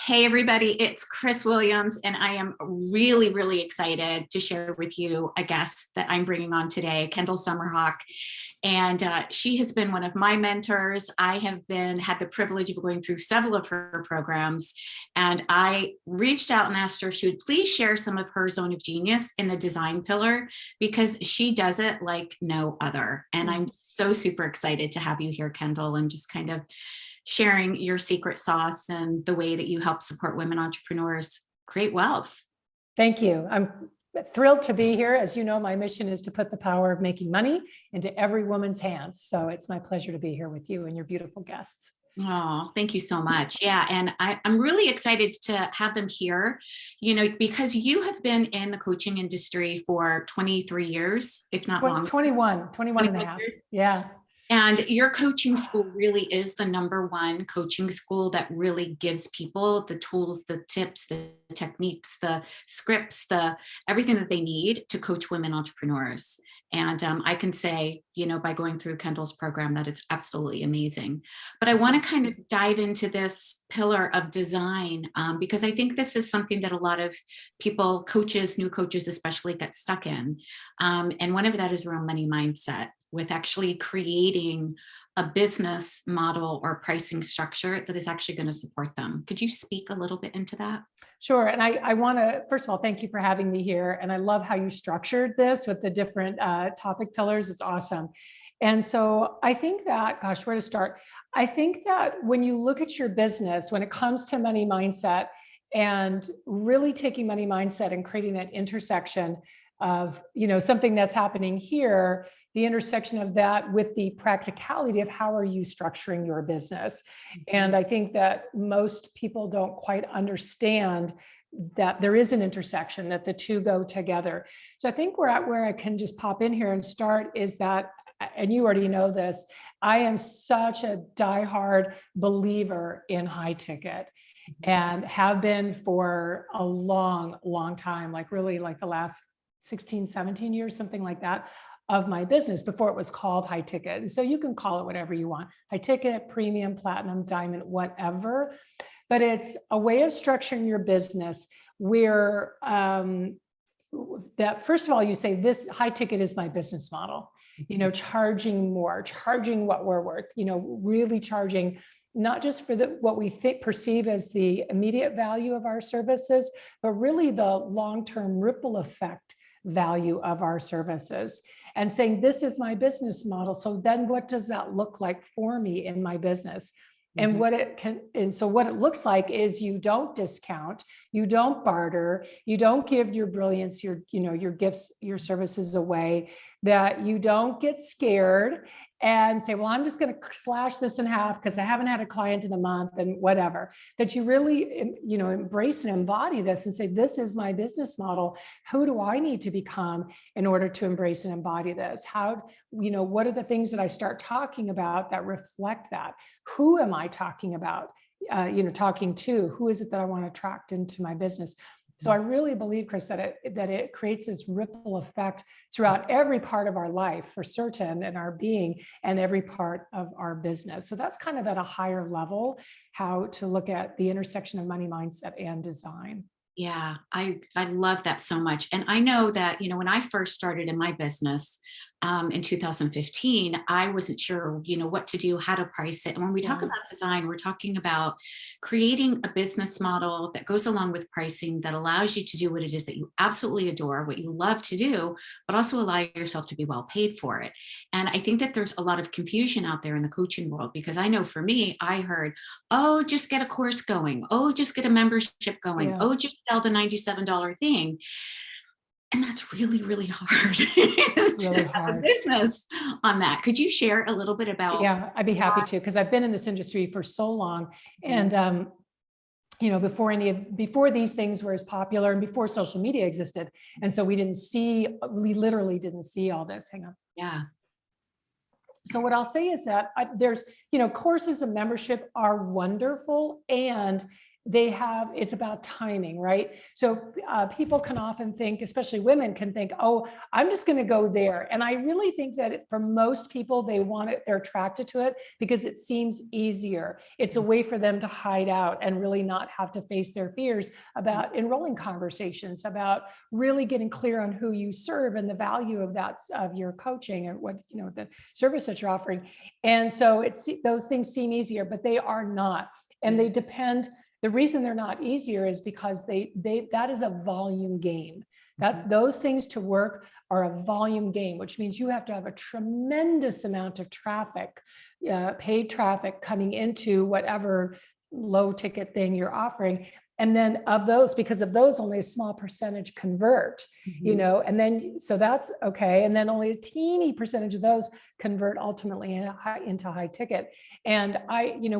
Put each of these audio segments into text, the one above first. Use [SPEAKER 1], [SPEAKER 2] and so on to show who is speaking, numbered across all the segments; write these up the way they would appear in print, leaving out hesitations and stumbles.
[SPEAKER 1] Hey, everybody, it's Chris Williams, and I am really, really excited to share with you a guest that I'm bringing on today, Kendall Summerhawk. And she has been one of my mentors. I have had the privilege of going through several of her programs. And I reached out and asked her if she would please share some of her zone of genius in the design pillar, because she does it like no other. And I'm so super excited to have you here, Kendall, and just kind of sharing your secret sauce and the way that you help support women entrepreneurs create wealth.
[SPEAKER 2] Thank you. I'm thrilled to be here. As you know, my mission is to put the power of making money into every woman's hands. So it's my pleasure to be here with you and your beautiful guests.
[SPEAKER 1] Oh, thank you so much. Yeah. And I'm really excited to have them here, because you have been in the coaching industry for 23 years, if not longer.
[SPEAKER 2] 21 and a half.
[SPEAKER 1] Years.
[SPEAKER 2] Yeah.
[SPEAKER 1] And your coaching school really is the #1 coaching school that really gives people the tools, the tips, the techniques, the scripts, everything that they need to coach women entrepreneurs. And I can say, by going through Kendall's program, that it's absolutely amazing. But I want to kind of dive into this pillar of design, because I think this is something that a lot of people, coaches, new coaches especially, get stuck in. And one of that is around money mindset, with actually creating a business model or pricing structure that is actually going to support them. Could you speak a little bit into that?
[SPEAKER 2] Sure. And I want to, first of all, thank you for having me here. And I love how you structured this with the different topic pillars. It's awesome. And so I think that, gosh, where to start? I think that when you look at your business, when it comes to money mindset and really taking money mindset and creating that intersection of, something that's happening here, the intersection of that with the practicality of how are you structuring your business. And I think that most people don't quite understand that there is an intersection, that the two go together. So I think we're at where I can just pop in here and start is that, and you already know this, I am such a diehard believer in high ticket and have been for a long, long time, like really like the last 16, 17 years, something like that, of my business before it was called high ticket. And so you can call it whatever you want, high ticket, premium, platinum, diamond, whatever. But it's a way of structuring your business where that first of all, you say this high ticket is my business model, charging more, charging what we're worth, really charging not just for what we perceive as the immediate value of our services, but really the long-term ripple effect value of our services, and saying, this is my business model. So then what does that look like for me in my business? And what it looks like is you don't discount, you don't barter, you don't give your brilliance, your gifts, your services away, that you don't get scared and say, well, I'm just going to slash this in half because I haven't had a client in a month and whatever, that you really, embrace and embody this and say, this is my business model. Who do I need to become in order to embrace and embody this? What are the things that I start talking about that reflect that? Who am I talking about? Talking to, who is it that I want to attract into my business? So I really believe, Chris, that it creates this ripple effect throughout every part of our life, for certain, and our being, and every part of our business. So that's kind of at a higher level, how to look at the intersection of money mindset and design.
[SPEAKER 1] Yeah, I love that so much. And I know that, when I first started in my business in 2015, I wasn't sure, what to do, how to price it. And when we talk about design, we're talking about creating a business model that goes along with pricing that allows you to do what it is that you absolutely adore, what you love to do, but also allow yourself to be well paid for it. And I think that there's a lot of confusion out there in the coaching world, because I know for me, I heard, oh, just get a course going. Oh, just get a membership going. Oh, just sell the $97 thing. And that's really, really hard to have a business on that. Could you share a little bit about?
[SPEAKER 2] Yeah, I'd be happy to, because I've been in this industry for so long. And, before these things were as popular and before social media existed. And so we literally didn't see all this. Hang on.
[SPEAKER 1] Yeah.
[SPEAKER 2] So what I'll say is that there's, courses and membership are wonderful, and it's about timing, right? So people can often think, especially women can think, oh, I'm just going to go there. And I really think that for most people, they want it, they're attracted to it because it seems easier. It's a way for them to hide out and really not have to face their fears about enrolling conversations, about really getting clear on who you serve and the value of that, of your coaching and what, the service that you're offering. And so those things seem easier, but they are not. And they depend. The reason they're not easier is because that is a volume game. That those things to work are a volume game, which means you have to have a tremendous amount of traffic, paid traffic coming into whatever low ticket thing you're offering. And then of those, because of those, only a small percentage convert, and then, so that's okay. And then only a teeny percentage of those convert ultimately into high ticket. And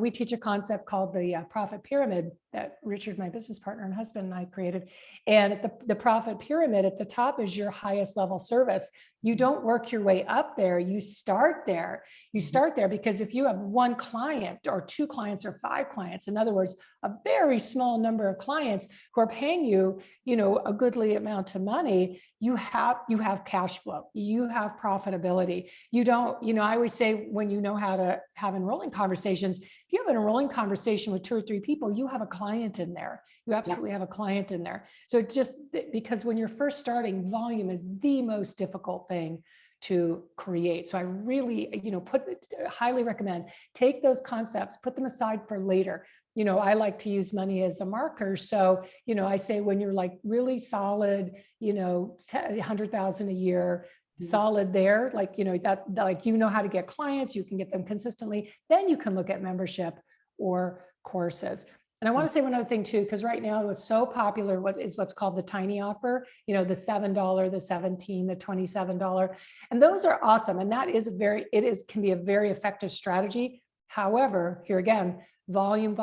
[SPEAKER 2] we teach a concept called the profit pyramid that Richard, my business partner and husband, and I created. And the profit pyramid at the top is your highest level service. You don't work your way up there. You start there. You start there because if you have one client or two clients or five clients, in other words, a very small number of clients who are paying you, a goodly amount of money, you have cash flow, you have profitability. You don't, I always say when you know how to have enrolling conversations, if you have an enrolling conversation with two or three people, you have a client in there. You absolutely have a client in there. So just because when you're first starting, volume is the most difficult thing to create. So I really, highly recommend take those concepts, put them aside for later. I like to use money as a marker. So, I say when you're like really solid, 100,000 a year, solid there, like, how to get clients, you can get them consistently, then you can look at membership or courses. And I want to say one other thing too, because right now what's so popular what's called the tiny offer, the $7, the $17, the $27. And those are awesome. And that is can be a very effective strategy. However, here again, volume,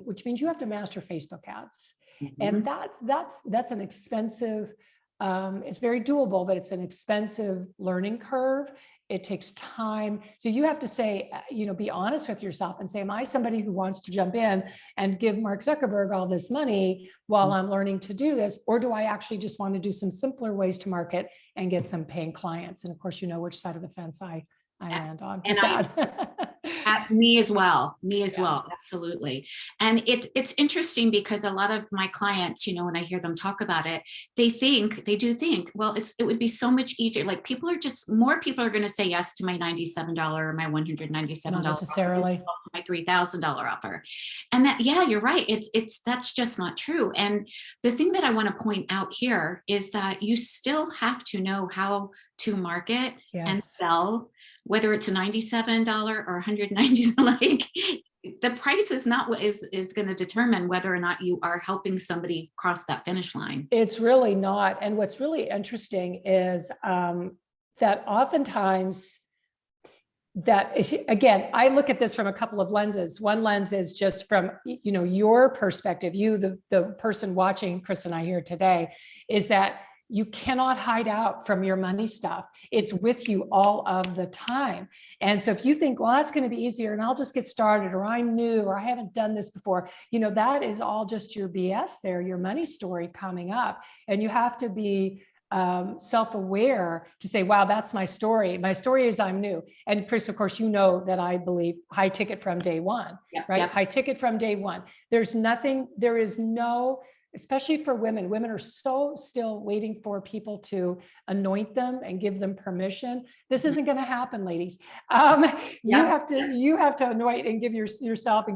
[SPEAKER 2] which means you have to master Facebook ads. And that's an expensive, it's very doable, but it's an expensive learning curve. It takes time. So you have to say, be honest with yourself and say, am I somebody who wants to jump in and give Mark Zuckerberg all this money while I'm learning to do this? Or do I actually just want to do some simpler ways to market and get some paying clients? And of course, which side of the fence I land on.
[SPEAKER 1] And me as well, absolutely. And it's interesting because a lot of my clients, when I hear them talk about it, they do think, well, it would be so much easier. Like more people are going to say yes to my $97 or my $197
[SPEAKER 2] not necessarily
[SPEAKER 1] offer, my $3,000 offer. And that, yeah, you're right. That's just not true. And the thing that I want to point out here is that you still have to know how to market and sell, whether it's a $97 or $190, like the price is not what is going to determine whether or not you are helping somebody cross that finish line.
[SPEAKER 2] It's really not. And what's really interesting is that oftentimes again, I look at this from a couple of lenses. One lens is just from, your perspective, the person watching Chris and I here today, is that you cannot hide out from your money stuff. It's with you all of the time. And so if you think, well, that's going to be easier and I'll just get started, or I'm new, or I haven't done this before, that is all just your BS there, your money story coming up. And you have to be self-aware to say, wow, that's my story. My story is I'm new. And Chris, of course, that I believe high ticket from day one, right? Yep. High ticket from day one. There is no, especially for women are so still waiting for people to anoint them and give them permission. This isn't going to happen, ladies. You have to anoint and give yourself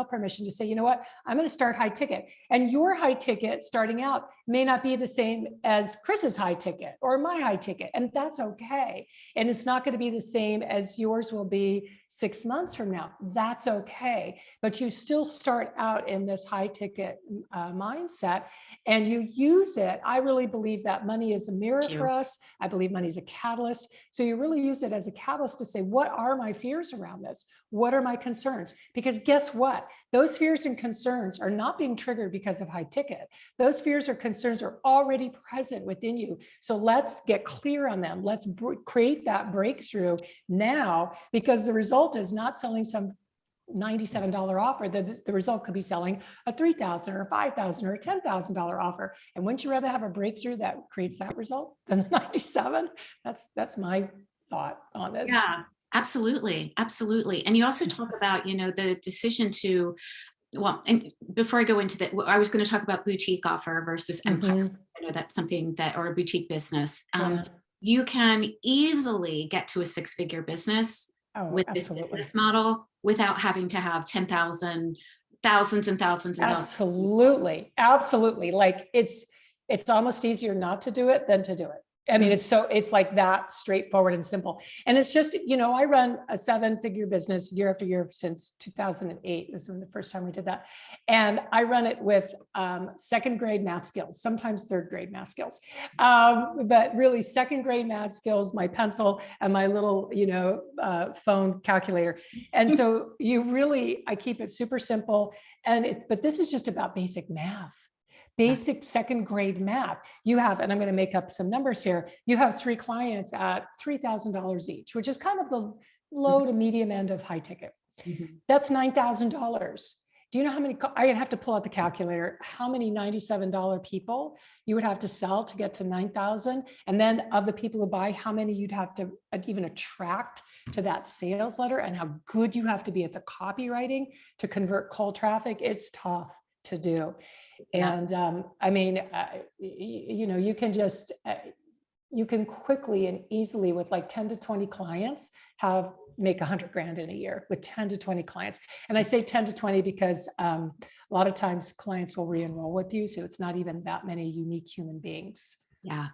[SPEAKER 2] permission to say, you know what, I'm going to start high ticket. And your high ticket starting out may not be the same as Chris's high ticket or my high ticket. And that's okay. And it's not going to be the same as yours will be 6 months from now. That's okay. But you still start out in this high ticket mindset and you use it. I really believe that money is a mirror for us. I believe money is a catalyst. So you really use it as a catalyst to say, what are my fears around this? What are my concerns? Because guess what? Those fears and concerns are not being triggered because of high ticket. Those fears or concerns are already present within you. So let's get clear on them. Let's create that breakthrough now, because the result is not selling some $97 offer, the result could be selling a $3,000 or $5,000 or a $10,000 offer. And wouldn't you rather have a breakthrough that creates that result than the 97? That's my thought on this.
[SPEAKER 1] Yeah, absolutely. Absolutely. And you also talk about, the decision to, well, and before I go into that, I was going to talk about boutique offer versus empire. I know that's something or a boutique business.
[SPEAKER 2] Yeah.
[SPEAKER 1] You can easily get to a six-figure business with this business model without having to have 10,000, thousands and thousands and thousands.
[SPEAKER 2] Absolutely. Like it's almost easier not to do it than to do it. I mean, it's like that straightforward and simple. And it's just, I run a 7-figure business year after year since 2008. This was the first time we did that. And I run it with second grade math skills, sometimes third grade math skills. But really second grade math skills, my pencil and my little, phone calculator. And so I keep it super simple. But this is just about basic math. Basic second grade math. You have, and I'm going to make up some numbers here. You have 3 clients at $3,000 each, which is kind of the low to medium end of high ticket. That's $9,000. Do you know how many, I'd have to pull out the calculator, how many $97 people you would have to sell to get to 9,000? And then of the people who buy, how many you'd have to even attract to that sales letter, and how good you have to be at the copywriting to convert cold traffic. It's tough to do. And I mean, you can just, you can quickly and easily with like 10 to 20 clients make 100 grand in a year with 10 to 20 clients. And I say 10 to 20 because a lot of times clients will re-enroll with you. So it's not even that many unique human beings.
[SPEAKER 1] Yeah.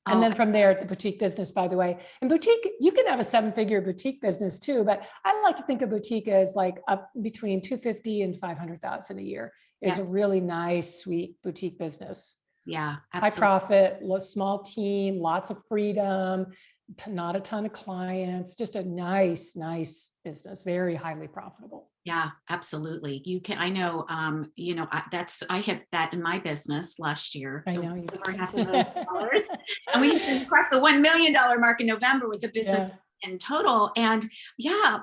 [SPEAKER 2] And then from there, the boutique business, by the way, and boutique, you can have a 7-figure boutique business too, but I like to think of boutique as like up between 250 and 500,000 a year is a really nice, sweet boutique business.
[SPEAKER 1] Yeah.
[SPEAKER 2] High profit, small team, lots of freedom, not a ton of clients, just a nice business, very highly profitable.
[SPEAKER 1] Yeah, absolutely. You can, I know, I hit that in my business last year.
[SPEAKER 2] I know you
[SPEAKER 1] over $500,000. And we crossed the $1 million mark in November with the business in total. And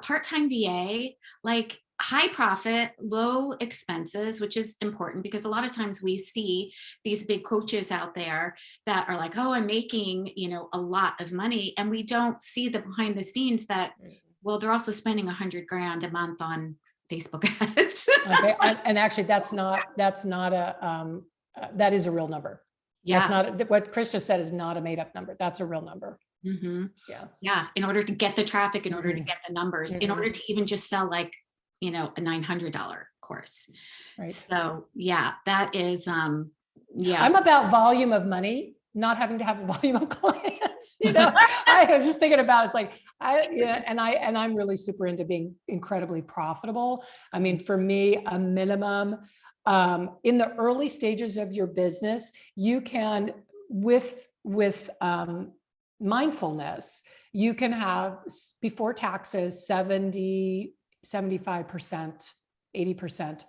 [SPEAKER 1] part-time VA, like high profit, low expenses, which is important because a lot of times we see these big coaches out there that are like, oh, I'm making, a lot of money. And we don't see the behind the scenes that, well, they're also spending 100 grand a month on Facebook ads.
[SPEAKER 2] Okay. And actually that is a real number. Yeah. That's not what Chris just said is not a made up number. That's a real number. Yeah.
[SPEAKER 1] In order to get the traffic, in order to get the numbers, in order to even just sell like, a $900 course. Right. So that is, I'm
[SPEAKER 2] about volume of money, not having to have a volume of clients. I was just thinking about, it's like, I'm really super into being incredibly profitable. I mean, for me, a minimum, in the early stages of your business, you can, with mindfulness, you can have before taxes, 75%, 80%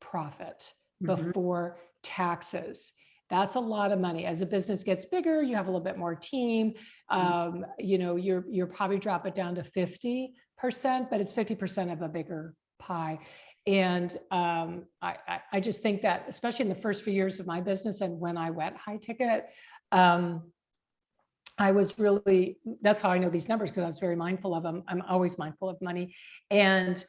[SPEAKER 2] profit before taxes. That's a lot of money. As a business gets bigger, you have a little bit more team. You're probably drop it down to 50%, but it's 50% of a bigger pie. And I just think that, especially in the first few years of my business and when I went high ticket, that's how I know these numbers, because I was very mindful of them. I'm always mindful of money. And,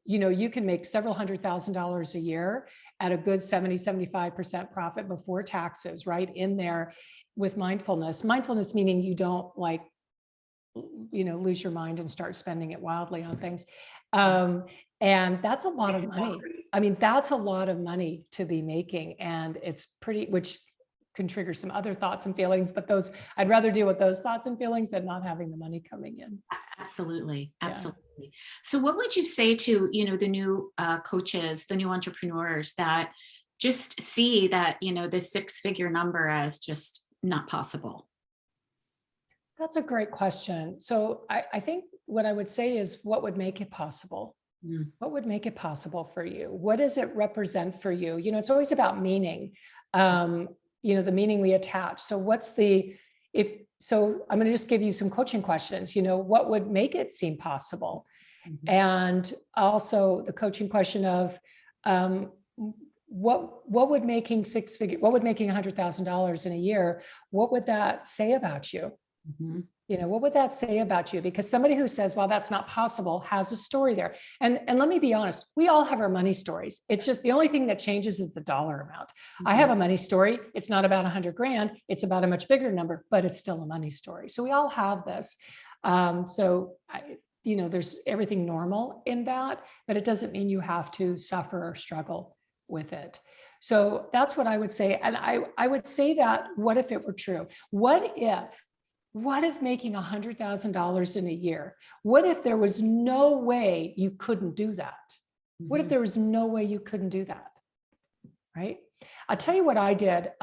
[SPEAKER 2] you can make several $100,000 a year at a good 75% profit before taxes, right in there with mindfulness. Mindfulness meaning you don't lose your mind and start spending it wildly on things. And that's a lot of money. I mean, that's a lot of money to be making, and it's which can trigger some other thoughts and feelings, but I'd rather deal with those thoughts and feelings than not having the money coming in.
[SPEAKER 1] Absolutely. So what would you say to, the new coaches, the new entrepreneurs that just see that, the 6-figure number as just not possible?
[SPEAKER 2] That's a great question. So I think what I would say is, what would make it possible? What would make it possible for you? What does it represent for you? It's always about meaning. The meaning we attach. So I'm going to just give you some coaching questions. What would make it seem possible?
[SPEAKER 1] Mhm.
[SPEAKER 2] And also the coaching question of, um, what would making what would making $100,000 in a year, what would that say about you?
[SPEAKER 1] Mhm.
[SPEAKER 2] What would that say about you? Because somebody who says, well, that's not possible, has a story there. And let me be honest, we all have our money stories. It's just the only thing that changes is the dollar amount. I have
[SPEAKER 1] Mhm.
[SPEAKER 2] a money story. It's not about 100 grand. It's about a much bigger number, but it's still a money story. So we all have this. There's everything normal in that, but it doesn't mean you have to suffer or struggle with it. So that's what I would say. And I would say that, what if it were true? What if making $100,000 in a year, what if there was no way you couldn't do that? What if
[SPEAKER 1] Mhm.
[SPEAKER 2] there was no way you couldn't do that? Right? I'll tell you what I did.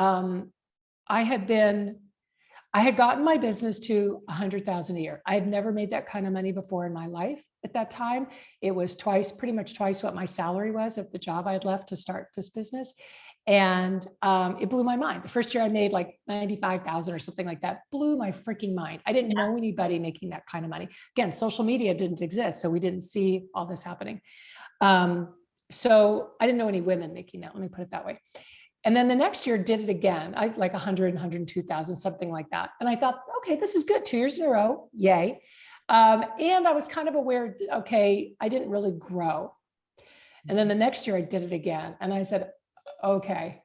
[SPEAKER 2] I had gotten my business to 100,000 a year. I had never made that kind of money before in my life. At that time, it was pretty much twice what my salary was at the job I had left to start this business. And it blew my mind. The first year I made like 95,000 or something like that. Blew my freaking mind. I didn't know anybody making that kind of money. Again, social media didn't exist, so we didn't see all this happening. So I didn't know any women making that. Let me put it that way. And then the next year did it again. I like 100, 102,000, something like that. And I thought, okay, this is good. 2 years in a row. Yay. And I was kind of aware, okay, I didn't really grow. And then the next year I did it again. And I said, okay,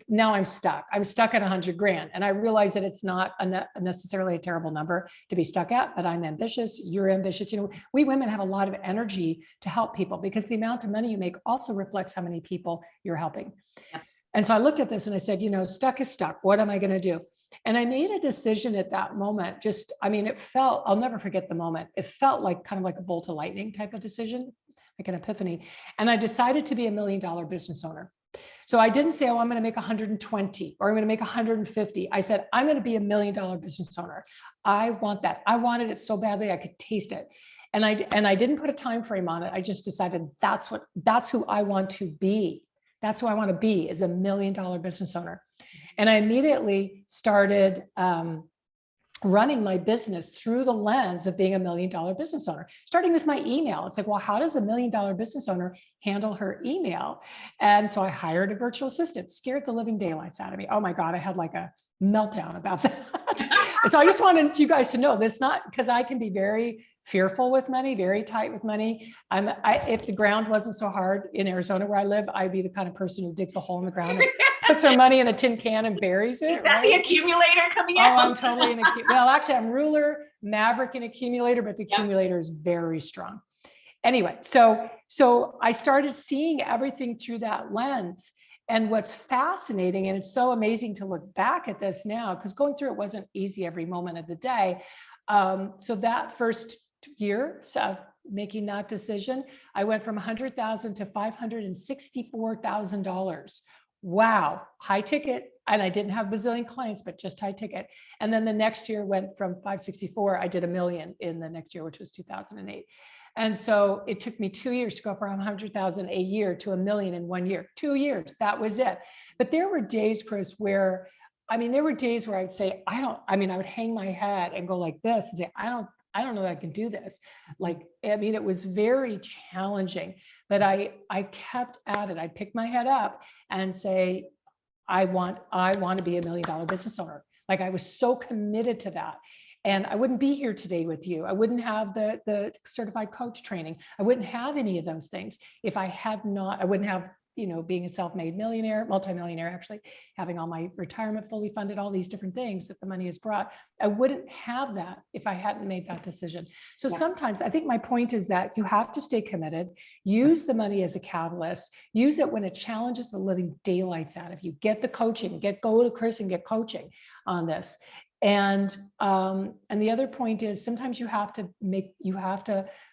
[SPEAKER 2] now I'm stuck. I'm stuck at 100 grand. And I realize that it's not necessarily a terrible number to be stuck at, but I'm ambitious. You're ambitious. We women have a lot of energy to help people, because the amount of money you make also reflects how many people you're helping.
[SPEAKER 1] Yep.
[SPEAKER 2] And so I looked at this and I said, stuck is stuck. What am I going to do? And I made a decision at that moment. I'll never forget the moment. It felt like kind of like a bolt of lightning type of decision, like an epiphany. And I decided to be $1 million business owner. So I didn't say, oh, I'm going to make 120 or I'm going to make 150. I said, I'm going to be $1 million business owner. I want that. I wanted it so badly. I could taste it. And I didn't put a time frame on it. I just decided that's who I want to be. That's who I want to be, is $1 million business owner. And I immediately started running my business through the lens of being $1 million business owner, starting with my email. It's like, well, how does $1 million business owner handle her email? And so I hired a virtual assistant, scared the living daylights out of me. Oh my God, I had like a meltdown about that. So I just wanted you guys to know this, not because I can be very fearful with money, very tight with money. If the ground wasn't so hard in Arizona where I live, I'd be the kind of person who digs a hole in the ground and puts their money in a tin can and buries it.
[SPEAKER 1] Is that the accumulator coming out?
[SPEAKER 2] Oh, I'm totally well, actually, I'm ruler, maverick, and accumulator, but the accumulator is very strong. Anyway, so I started seeing everything through that lens. And what's fascinating, and it's so amazing to look back at this now, because going through it wasn't easy every moment of the day. So that first year, making that decision, I went from 100,000 to $564,000. Wow, high ticket. And I didn't have a bazillion clients, but just high ticket. And then the next year went from 564, I did $1 million in the next year, which was 2008. And so it took me 2 years to go from 100,000 a year to $1 million in 1 year. 2 years, that was it. But there were days, Chris, where I'd say, I would hang my head and go like this and say, I don't know that I can do this. It was very challenging, but I kept at it. I picked my head up and say, I want to be $1 million business owner. Like, I was so committed to that. And I wouldn't be here today with you. I wouldn't have the certified coach training. I wouldn't have any of those things if I had not. I wouldn't have, being a self-made millionaire, multimillionaire, actually, having all my retirement fully funded, all these different things that the money has brought. I wouldn't have that if I hadn't made that decision. So sometimes I think my point is that you have to stay committed, use the money as a catalyst, use it when it challenges the living daylights out of you. Get the coaching, go to Chris and get coaching on this. And the other point is, sometimes you have to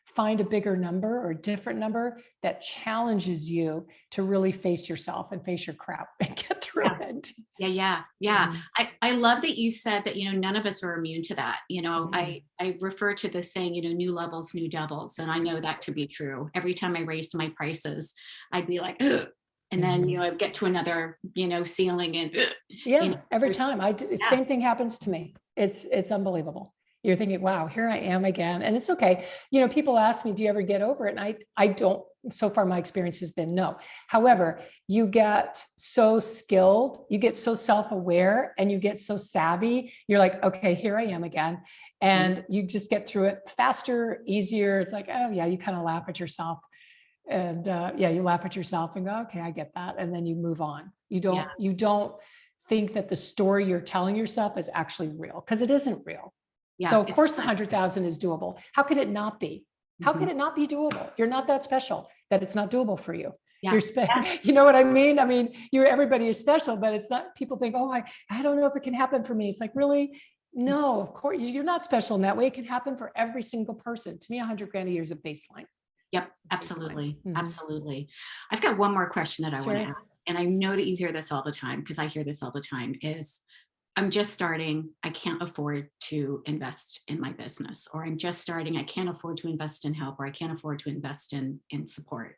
[SPEAKER 2] find a bigger number or a different number that challenges you to really face yourself and face your crap and get through it.
[SPEAKER 1] Yeah.
[SPEAKER 2] Mm-hmm.
[SPEAKER 1] I love that you said that, none of us are immune to that.
[SPEAKER 2] Mm-hmm.
[SPEAKER 1] I refer to the saying, new levels, new devils. And I know that to be true. Every time I raised my prices, I'd be like, ugh. And then, I'd get to another, ceiling and
[SPEAKER 2] yeah, every time same thing happens to me. It's unbelievable. You're thinking, wow, here I am again. And it's okay. You know, people ask me, do you ever get over it? And I don't, so far my experience has been no. However, you get so skilled, you get so self-aware, and you get so savvy. You're like, okay, here I am again. And you just get through it faster, easier. It's like, oh yeah, you kind of laugh at yourself. And yeah, you laugh at yourself and go, okay, I get that. And then you move on.
[SPEAKER 1] Yeah.
[SPEAKER 2] You don't think that the story you're telling yourself is actually real, because it isn't real.
[SPEAKER 1] Yeah.
[SPEAKER 2] So of course the 100,000 is doable. How could it not be? How could it not be doable? You're not that special that it's not doable for you.
[SPEAKER 1] Yeah.
[SPEAKER 2] You know what I mean? I mean, everybody is special, but it's not, people think, oh, I don't know if it can happen for me. It's like, really? No, of course, you're not special in that way. It can happen for every single person. To me, 100 grand a year is a baseline.
[SPEAKER 1] Yep, absolutely.
[SPEAKER 2] Mhm.
[SPEAKER 1] Absolutely. I've got one more question that I want to
[SPEAKER 2] Sure.
[SPEAKER 1] ask, and I know that you hear this all the time, because I hear this all the time, is I'm just starting, I can't afford to invest in my business, or I'm just starting, I can't afford to invest in help, or I can't afford to invest in support.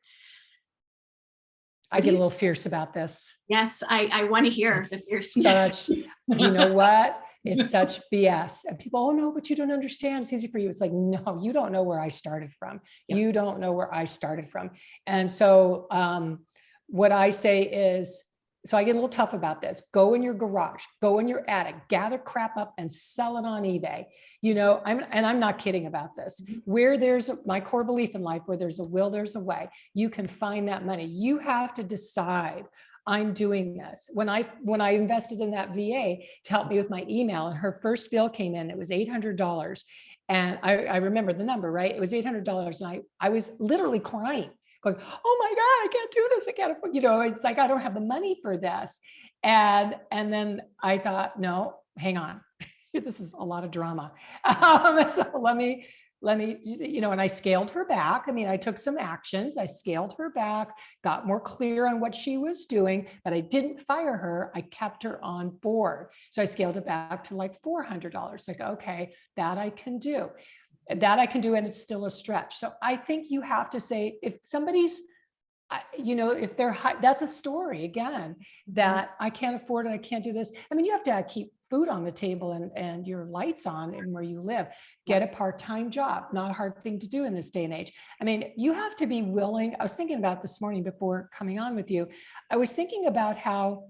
[SPEAKER 2] I get a little fierce about this.
[SPEAKER 1] Yes, I want to hear the
[SPEAKER 2] It's
[SPEAKER 1] fierceness.
[SPEAKER 2] such, you know what? It's such BS. And people, oh no, but you don't understand. It's easy for you. It's like, no, you don't know where I started from.
[SPEAKER 1] Yep.
[SPEAKER 2] You don't know where I started from. And so what I say is, so I get a little tough about this. Go in your garage, go in your attic, gather crap up and sell it on eBay. You know, I'm not kidding about this. Where there's my core belief in life, where there's a will, there's a way. You can find that money. You have to decide, I'm doing this. When I invested in that VA to help me with my email, and her first bill came in, it was $800. And I remember the number, right? It was $800. And I was literally crying, going, oh my God, I can't do this. I can't afford, you know, it's like, I don't have the money for this. And then I thought, no, hang on. This is a lot of drama. So let me, you know, and I scaled her back. I mean, I took some actions. I scaled her back, got more clear on what she was doing, but I didn't fire her. I kept her on board. So I scaled it back to like $400. Like, okay, that I can do. That I can do, and it's still a stretch. So I think you have to say, if somebody's, you know, if they're high, that's a story again, that I can't afford it, I can't do this. I mean, you have to keep food on the table and your lights on and where you live. Get a part-time job, not a hard thing to do in this day and age. I mean, you have to be willing. I was thinking about this morning before coming on with you. I was thinking about how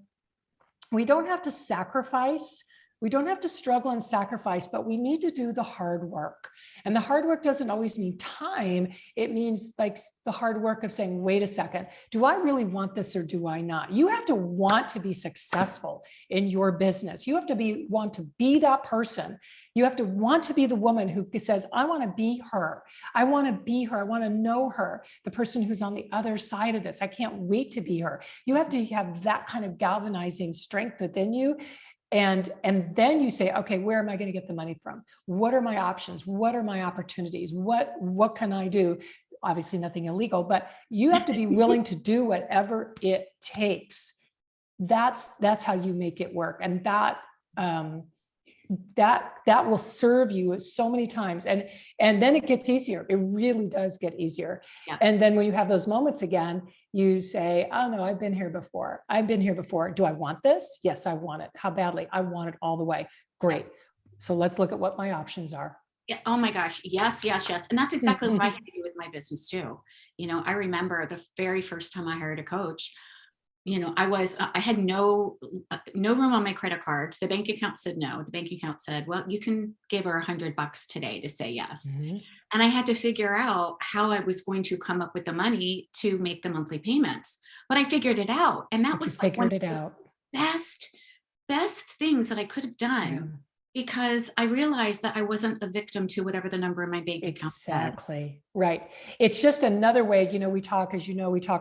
[SPEAKER 2] we don't have to sacrifice. We don't have to struggle and sacrifice, but we need to do the hard work. And the hard work doesn't always mean time. It means like the hard work of saying, wait a second, do I really want this or do I not? You have to want to be successful in your business. You have to want to be that person. You have to want to be the woman who says, I want to be her. I want to be her. I want to know her, the person who's on the other side of this. I can't wait to be her. You have to have that kind of galvanizing strength within you. And then you say, okay, where am I going to get the money from? What are my options? What are my opportunities? What can I do? Obviously nothing illegal, but you have to be willing to do whatever it takes. That's how you make it work. And that will serve you so many times. And then it gets easier. It really does get easier. Yeah. And then when you have those moments again, you say, oh no, I've been here before. I've been here before. Do I want this? Yes, I want it. How badly? I want it all the way. Great. So let's look at what my options are.
[SPEAKER 1] Yeah. Oh my gosh. Yes, yes, yes. And that's exactly what I had to do with my business too. You know, I remember the very first time I hired a coach, you know, I had no room on my credit cards. The bank account said no. The bank account said, well, you can give her $100 today to say yes. Mm-hmm. And I had to figure out how I was going to come up with the money to make the monthly payments. But I figured it out. And that was like one of the best things that I could have done. Yeah. Because I realized that I wasn't a victim to whatever the number in my bank account said.
[SPEAKER 2] Exactly. Right. It's just another way, you know, we talk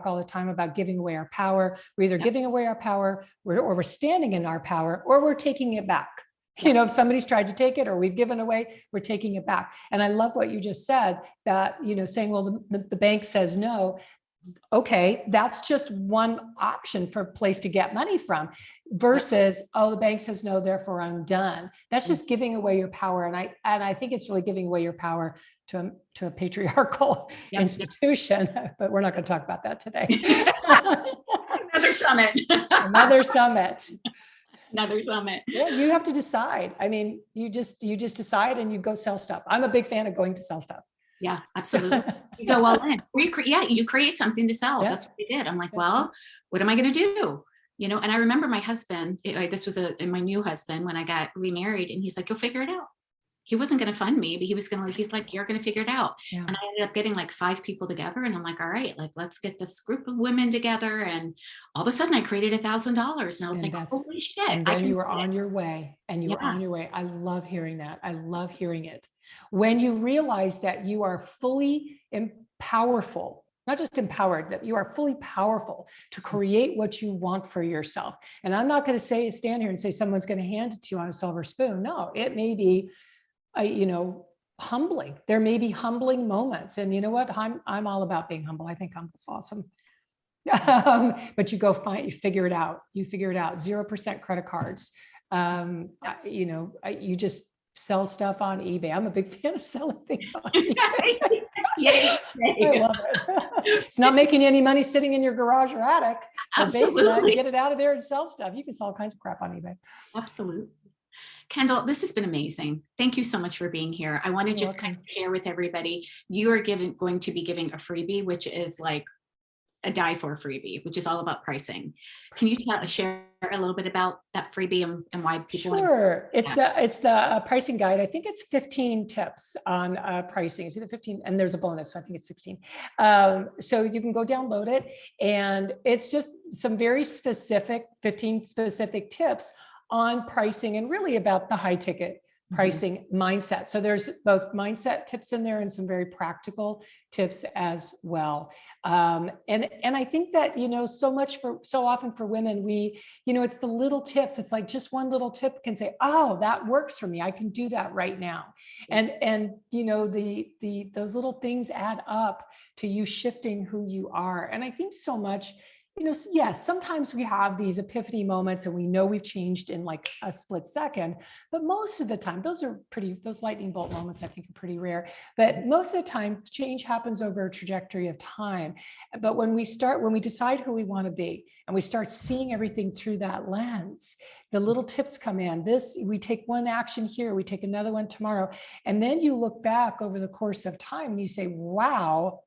[SPEAKER 2] all the time about giving away our power. We're either giving away our power or we're standing in our power, or we're taking it back. You know, if somebody's tried to take it or we've given away, we're taking it back. And I love what you just said, that, you know, saying, well, the bank says no. Okay, that's just one option for a place to get money from, versus, oh, the bank says no, therefore I'm done. That's just giving away your power. And I think it's really giving away your power to a patriarchal institution, but we're not going to talk about that today.
[SPEAKER 1] Another summit.
[SPEAKER 2] Another summit.
[SPEAKER 1] Another summit.
[SPEAKER 2] Yeah, you have to decide. I mean, you just decide and you go sell stuff. I'm a big fan of going to sell stuff.
[SPEAKER 1] Yeah, absolutely. You go all in. Or you create something to sell.
[SPEAKER 2] Yeah.
[SPEAKER 1] That's what we did. I'm like,
[SPEAKER 2] Yeah.
[SPEAKER 1] well, what am I going to do? And I remember my husband, this was my new husband when I got remarried, and he's like, you'll figure it out. He wasn't going to fund me, but he's like, you're going to figure it out.
[SPEAKER 2] Yeah.
[SPEAKER 1] And I ended up getting like 5 people together, and I'm like, all right, like, let's get this group of women together. And all of a sudden I created $1,000, and I was like, holy shit.
[SPEAKER 2] And then you were on your way, and you were on your way. I love hearing that. I love hearing it. When you realize that you are fully powerful, not just empowered, that you are fully powerful to create what you want for yourself. And I'm not going to stand here and say someone's going to hand it to you on a silver spoon. No, it may be, humbling. There may be humbling moments. And you know what? I'm all about being humble. I think humble's awesome. But you figure it out. 0% credit cards. You just sell stuff on eBay. I'm a big fan of selling things on eBay.
[SPEAKER 1] Yay.
[SPEAKER 2] I love it. It's not making any money sitting in your garage or attic or basement. Get it out of there and sell stuff. You can sell all kinds of crap on eBay.
[SPEAKER 1] Absolutely. Kendall, this has been amazing. Thank you so much for being here. I want to just kind of share with everybody, you are going to be giving a freebie, which is like a die for freebie, which is all about pricing. Can you share a little bit about that freebie and why people?
[SPEAKER 2] Sure. It's the pricing guide. I think it's 15 tips on pricing. It's either 15 and there's a bonus. So I think it's 16. So you can go download it, and it's just some very specific 15 specific tips on pricing and really about the high ticket pricing mindset. So there's both mindset tips in there and some very practical tips as well. And I think that, so often for women, it's the little tips. It's like just one little tip can say, oh, that works for me. I can do that right now. And those little things add up to you shifting who you are. And I think so much, yes, sometimes we have these epiphany moments and we know we've changed in like a split second, but most of the time, those lightning bolt moments I think are pretty rare, but most of the time change happens over a trajectory of time. But when we decide who we want to be and we start seeing everything through that lens, the little tips come in. We take one action here, we take another one tomorrow. And then you look back over the course of time and you say, wow,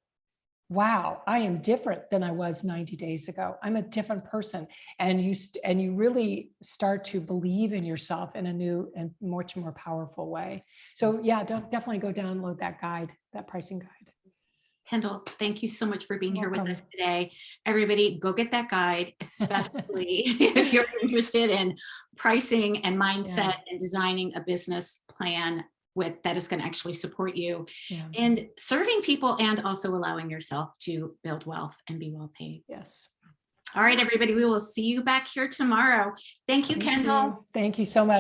[SPEAKER 2] I am different than I was 90 days ago. I'm a different person. And you really start to believe in yourself in a new and much more powerful way. So yeah, definitely go download that guide, that pricing guide.
[SPEAKER 1] Kendall, thank you so much for being here with us today. Everybody, go get that guide, especially if you're interested in pricing and mindset and designing a business plan that is going to actually support you and serving people, and also allowing yourself to build wealth and be well paid.
[SPEAKER 2] Yes.
[SPEAKER 1] All right, everybody, we will see you back here tomorrow. Thank you, Kendall.
[SPEAKER 2] Thank you so much.